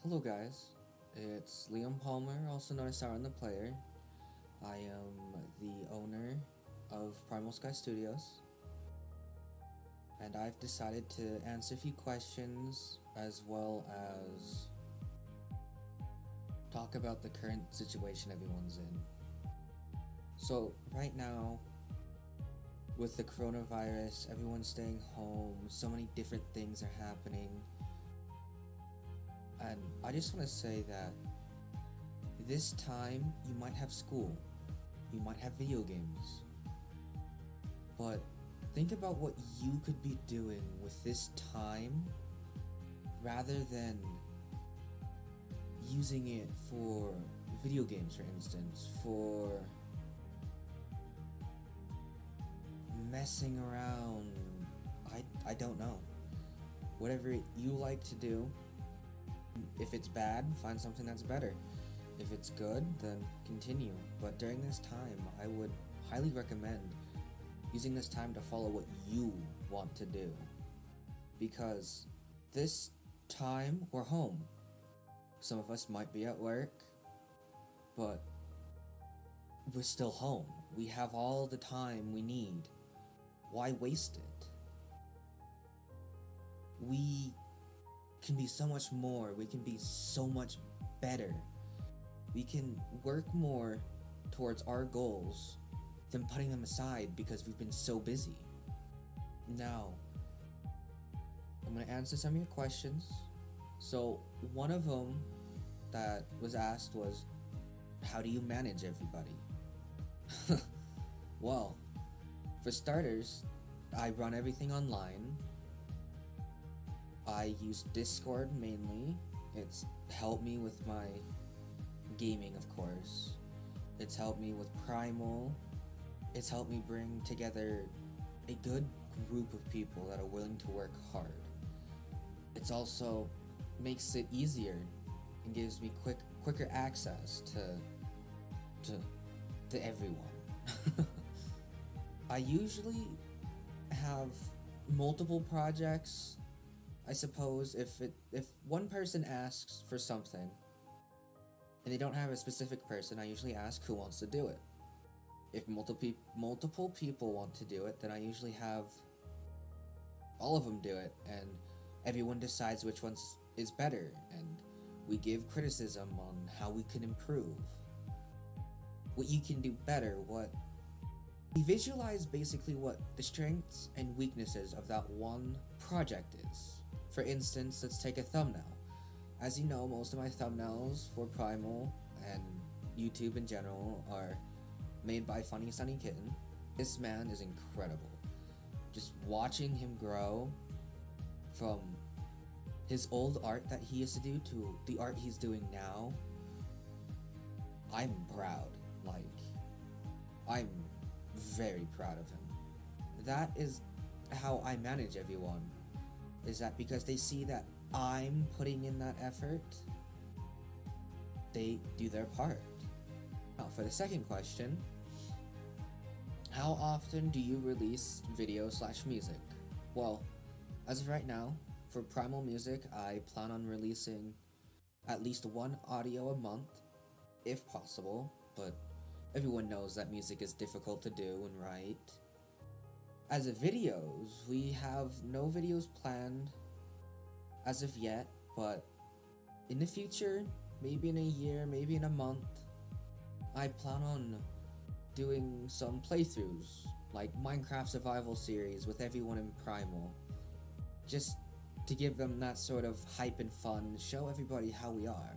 Hello guys, it's Liam Palmer, also known as Sauron ThePlayer. I am the owner of Primal Studios, and I've decided to answer a few questions as well as talk about the current situation everyone's in. So right now, with the coronavirus, everyone's staying home, so many different things are happening, and I just want to say that this time you might have school, you might have video games, but think about what you could be doing with this time rather than using it for video games, for instance, for messing around. I don't know. Whatever you like to do. If it's bad, find something that's better. If it's good, then continue. But during this time, I would highly recommend using this time to follow what you want to do. Because this time, we're home. Some of us might be at work, but we're still home. We have all the time we need. Why waste it? We can be so much more. We can be so much better. We can work more towards our goals than putting them aside because we've been so busy. Now, I'm going to answer some of your questions. So, one of them that was asked was, how do you manage everybody? Well, for starters, I run everything online. I use Discord mainly. It's helped me with my gaming, of course. It's helped me with Primal. It's helped me bring together a good group of people that are willing to work hard. It's also makes it easier and gives me quicker access to everyone. I usually have multiple projects. I suppose if one person asks for something and they don't have a specific person, I usually ask who wants to do it. If multiple people want to do it, then I usually have all of them do it, and everyone decides which one is better, and we give criticism on how we can improve, what you can do better, we visualize basically what the strengths and weaknesses of that one project is. For instance, let's take a thumbnail. As you know, most of my thumbnails for Primal and YouTube in general are made by Funny Sunny Kitten. This man is incredible. Just watching him grow from his old art that he used to do to the art he's doing now, I'm proud. I'm very proud of him. That is how I manage everyone. Is that because they see that I'm putting in that effort, they do their part. Now, for the second question, how often do you release video/music? Well, as of right now, for Primal Music, I plan on releasing at least one audio a month, if possible, but everyone knows that music is difficult to do and write. As of videos, we have no videos planned as of yet, but in the future, maybe in a year, maybe in a month, I plan on doing some playthroughs, like Minecraft Survival Series with everyone in Primal, just to give them that sort of hype and fun, show everybody how we are.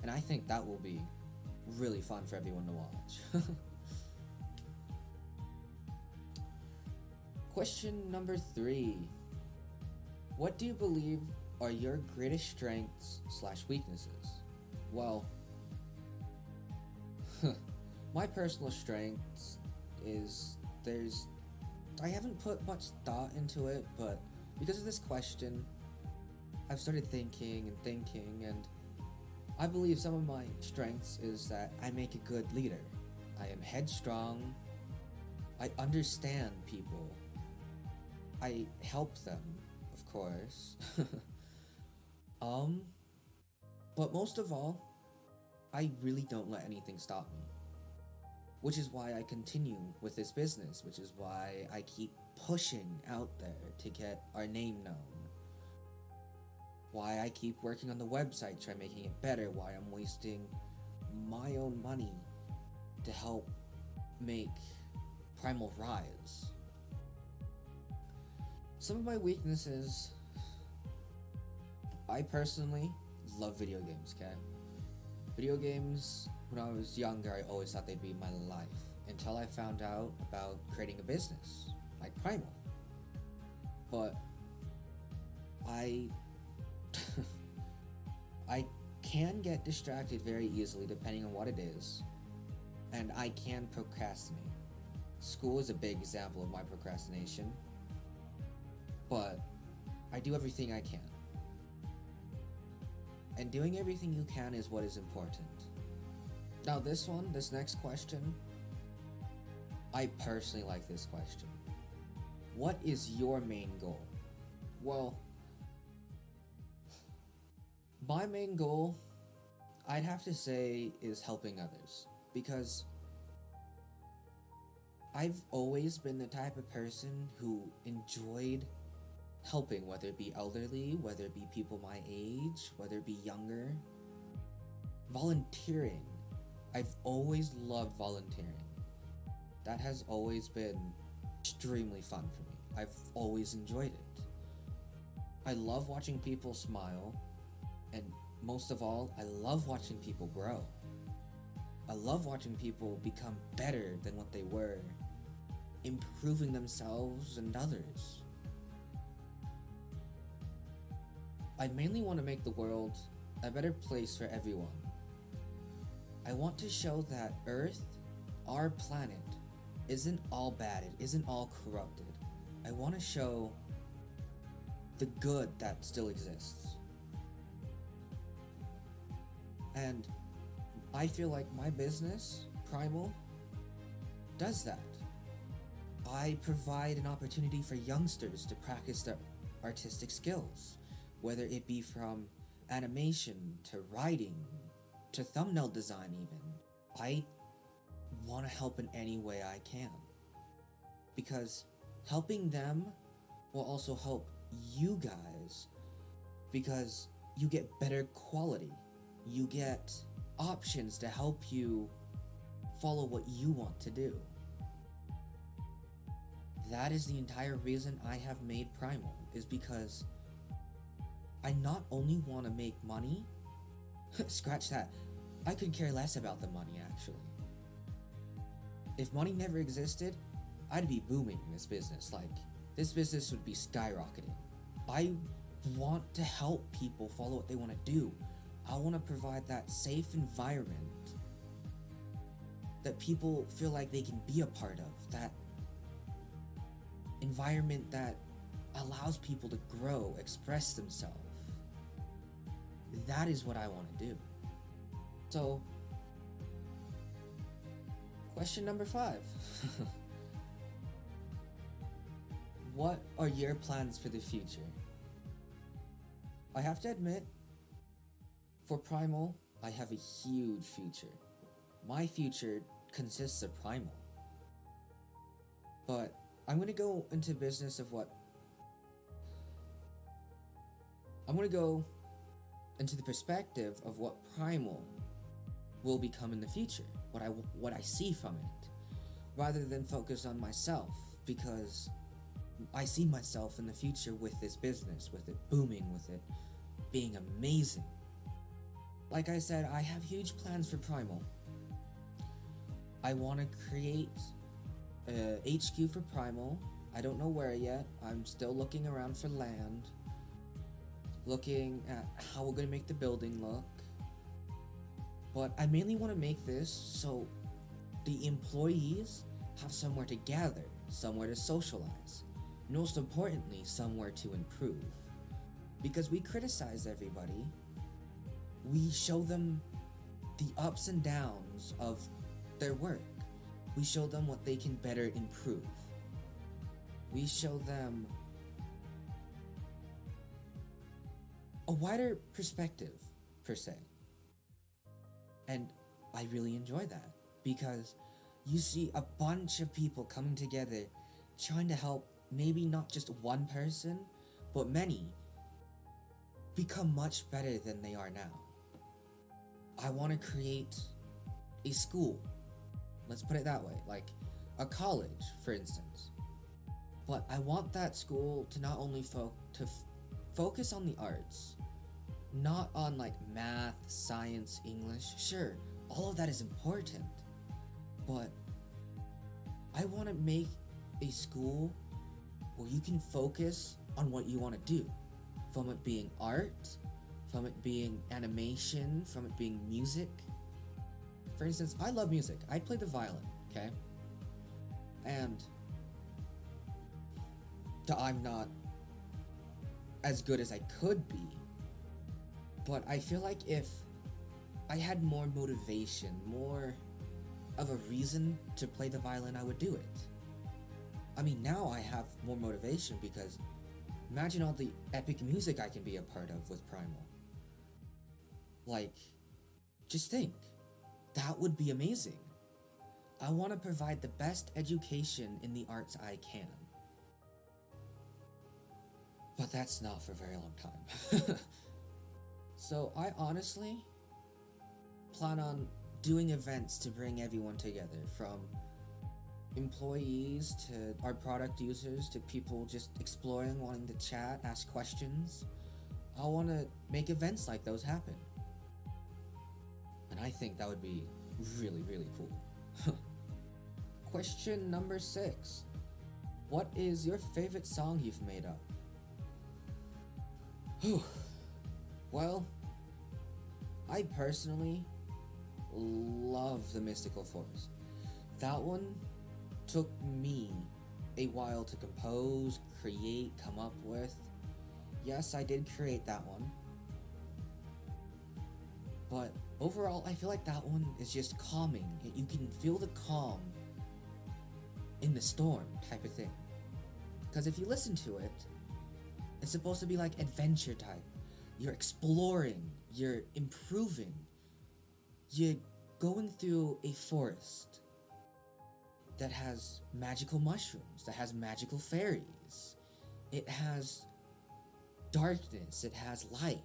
And I think that will be really fun for everyone to watch. Question number 3. What do you believe are your greatest strengths/weaknesses? Well, my personal strengths is I haven't put much thought into it, but because of this question, I've started thinking, and I believe some of my strengths is that I make a good leader. I am headstrong. I understand people. I help them, of course. But most of all, I really don't let anything stop me. Which is why I continue with this business, which is why I keep pushing out there to get our name known. Why I keep working on the website, try making it better, why I'm wasting my own money to help make Primal rise. Some of my weaknesses, I personally love video games, okay? Video games, when I was younger, I always thought they'd be my life, until I found out about creating a business, like Primal. But I can get distracted very easily depending on what it is, and I can procrastinate. School is a big example of my procrastination, but I do everything I can. And doing everything you can is what is important. Now this next question, I personally like this question. What is your main goal? Well, my main goal, I'd have to say, is helping others. Because I've always been the type of person who enjoyed helping, whether it be elderly, whether it be people my age, whether it be younger. Volunteering. I've always loved volunteering. That has always been extremely fun for me. I've always enjoyed it. I love watching people smile, and most of all, I love watching people grow. I love watching people become better than what they were, improving themselves and others. I mainly want to make the world a better place for everyone. I want to show that Earth, our planet, isn't all bad, it isn't all corrupted. I want to show the good that still exists. And I feel like my business, Primal, does that. I provide an opportunity for youngsters to practice their artistic skills, whether it be from animation to writing to thumbnail design even. I want to help in any way I can, because helping them will also help you guys, because you get better quality, you get options to help you follow what you want to do. That is the entire reason I have made Primal, is because I not only want to make money, scratch that, I could care less about the money actually. If money never existed, I'd be booming in this business, like, this business would be skyrocketing. I want to help people follow what they want to do. I want to provide that safe environment that people feel like they can be a part of, that environment that allows people to grow, express themselves. That is what I want to do. So, question number 5. What are your plans for the future? I have to admit, for Primal, I have a huge future. My future consists of Primal. But I'm going to go into business of what... I'm going to go into the perspective of what Primal will become in the future, what I see from it, rather than focus on myself, because I see myself in the future with this business, with it booming, with it being amazing. Like I said, I have huge plans for Primal. I want to create a HQ for Primal. I don't know where yet. I'm still looking around for land, looking at how we're going to make the building look. But I mainly want to make this so the employees have somewhere to gather, somewhere to socialize, most importantly, somewhere to improve. Because we criticize everybody, we show them the ups and downs of their work. We show them what they can better improve. We show them a wider perspective, per se. And I really enjoy that because you see a bunch of people coming together trying to help maybe not just one person, but many become much better than they are now. I want to create a school, let's put it that way, like a college, for instance. But I want that school to not only focus on the arts, not on like math, science, English. Sure, all of that is important, but I want to make a school where you can focus on what you want to do, from it being art, from it being animation, from it being music. For instance, I love music. I play the violin, okay? And I'm not as good as I could be, but I feel like if I had more motivation, more of a reason to play the violin, I would do it. I mean, now I have more motivation because imagine all the epic music I can be a part of with Primal. Like, just think, that would be amazing. I want to provide the best education in the arts I can. But that's not for a very long time. So I honestly plan on doing events to bring everyone together, from employees to our product users to people just exploring, wanting to chat, ask questions. I want to make events like those happen. And I think that would be really, really cool. Question number 6. What is your favorite song you've made up? Well, I personally love The Mystical Forest. That one took me a while to compose, create, come up with. Yes, I did create that one. But overall, I feel like that one is just calming. You can feel the calm in the storm type of thing. Because if you listen to it, it's supposed to be like adventure type. You're exploring, you're improving, you're going through a forest that has magical mushrooms, that has magical fairies. It has darkness, it has light.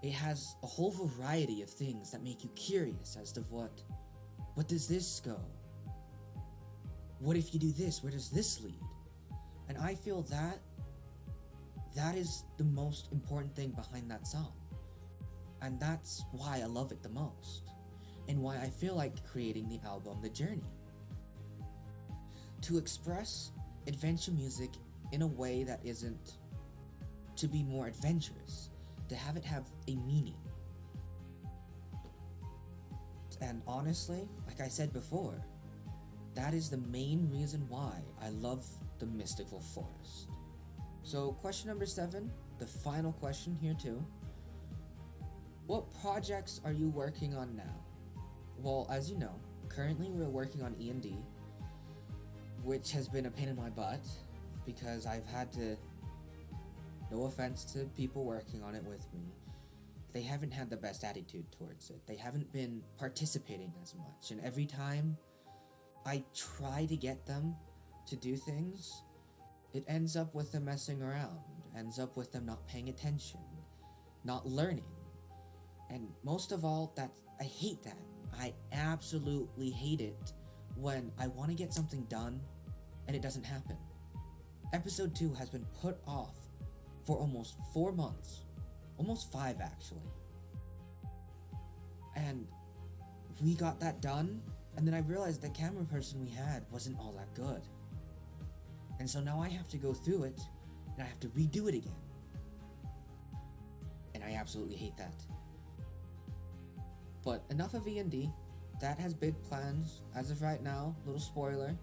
It has a whole variety of things that make you curious as to what does this go? What if you do this? Where does this lead? And I feel that is the most important thing behind that song. And that's why I love it the most. And why I feel like creating the album The Journey. To express adventure music in a way that isn't to be more adventurous. To have it have a meaning. And honestly, like I said before, that is the main reason why I love The Mystical Forest. So question number 7, the final question here too. What projects are you working on now? Well, as you know, currently we're working on E&D, which has been a pain in my butt because I've had to, no offense to people working on it with me, they haven't had the best attitude towards it. They haven't been participating as much, and every time I try to get them to do things, it ends up with them messing around, ends up with them not paying attention, not learning. And most of all, I hate that. I absolutely hate it when I want to get something done and it doesn't happen. Episode 2 has been put off for almost 4 months. Almost 5 actually. And we got that done, and then I realized the camera person we had wasn't all that good. And so now I have to go through it, and I have to redo it again. And I absolutely hate that. But enough of E&D. That has big plans. As of right now, little spoiler,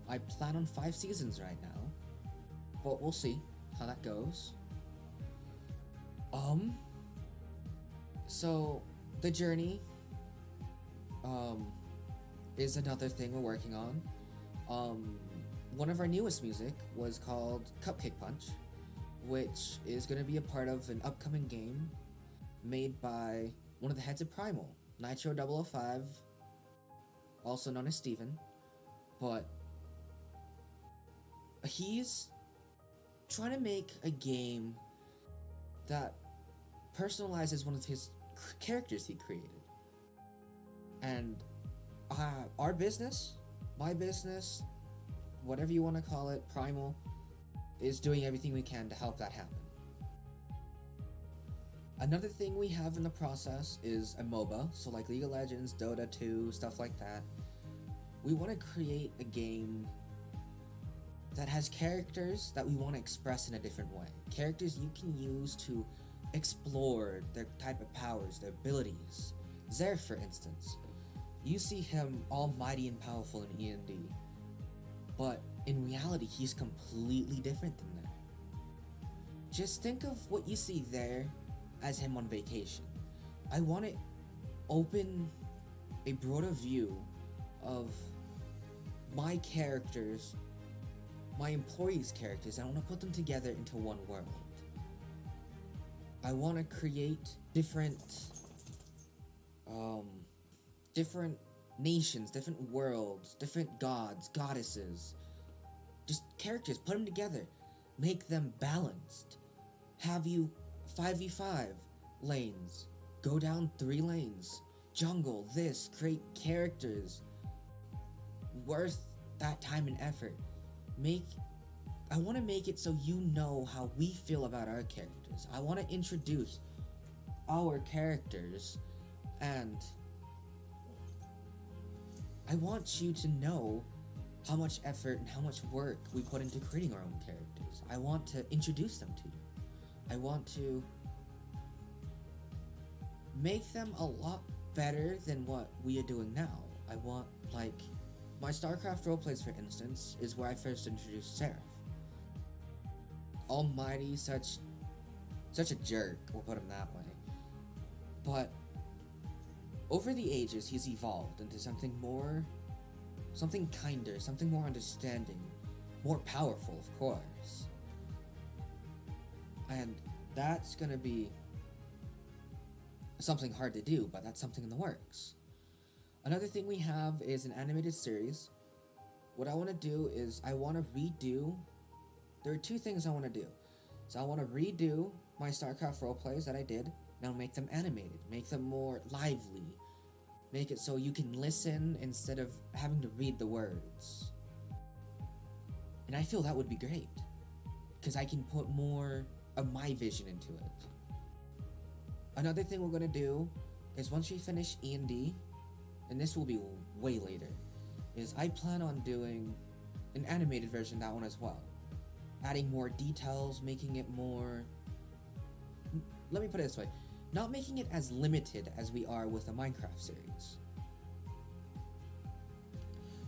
I plan on 5 seasons right now. But we'll see how that goes. So The Journey is another thing we're working on. One of our newest music was called Cupcake Punch, which is going to be a part of an upcoming game made by one of the heads of Primal, Nitro 005, also known as Steven. But he's trying to make a game that personalizes one of his characters he created. And our business, my business, whatever you want to call it, Primal, is doing everything we can to help that happen. Another thing we have in the process is a MOBA, so like League of Legends, Dota 2, stuff like that. We want to create a game that has characters that we want to express in a different way. Characters you can use to explore their type of powers, their abilities. Zerf, for instance. You see him almighty and powerful in E&D, but in reality, he's completely different than that. Just think of what you see there as him on vacation. I want to open a broader view of my characters, my employees' characters, and I want to put them together into one world. I want to create different nations, different worlds, different gods, goddesses, just characters, put them together, make them balanced, have you 5v5 lanes, go down 3 lanes, jungle, this, create characters worth that time and effort. I want to make it so you know how we feel about our characters. I want to introduce our characters, and I want you to know how much effort and how much work we put into creating our own characters. I want to introduce them to you. I want to make them a lot better than what we are doing now. I want, like, my StarCraft roleplays, for instance, is where I first introduced Seraph. Almighty, such a jerk, we'll put him that way. But over the ages, he's evolved into something more, something kinder, something more understanding, more powerful, of course. And that's gonna be something hard to do, but that's something in the works. Another thing we have is an animated series. What I want to do is I want to redo. There are 2 things I want to do. So I want to redo my StarCraft roleplays that I did. Now make them animated, make them more lively, make it so you can listen instead of having to read the words. And I feel that would be great, because I can put more of my vision into it. Another thing we're going to do is once we finish E&D, and this will be way later, is I plan on doing an animated version of that one as well. Adding more details, making it more... Let me put it this way. Not making it as limited as we are with the Minecraft series.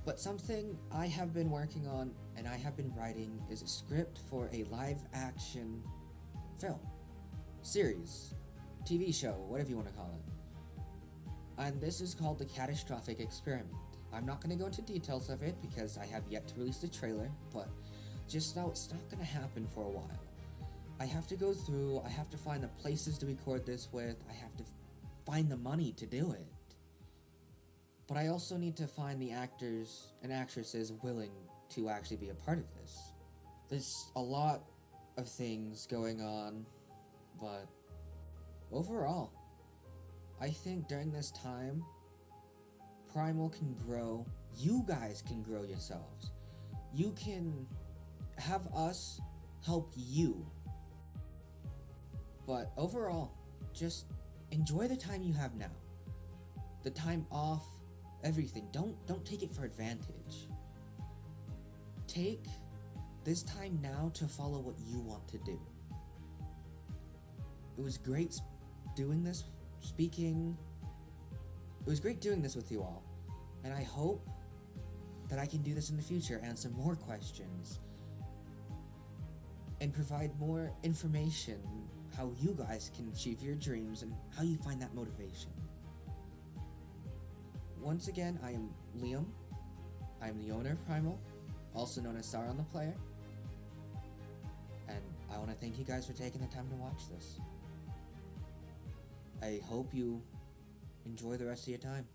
But something I have been working on and I have been writing is a script for a live-action film, series, TV show, whatever you want to call it. And this is called The Catastrophic Experiment. I'm not going to go into details of it because I have yet to release the trailer, but just know it's not going to happen for a while. I have to go through, I have to find the places to record this with, I have to find the money to do it. But I also need to find the actors and actresses willing to actually be a part of this. There's a lot of things going on, but overall, I think during this time, Primal can grow, you guys can grow yourselves. You can have us help you. But overall, just enjoy the time you have now. The time off, everything. Don't take it for advantage. Take this time now to follow what you want to do. It was great doing this, speaking. It was great doing this with you all. And I hope that I can do this in the future, answer more questions, and provide more information how you guys can achieve your dreams and how you find that motivation. Once again, I am Liam. I am the owner of Primal, also known as Sauron ThePlayer. And I want to thank you guys for taking the time to watch this. I hope you enjoy the rest of your time.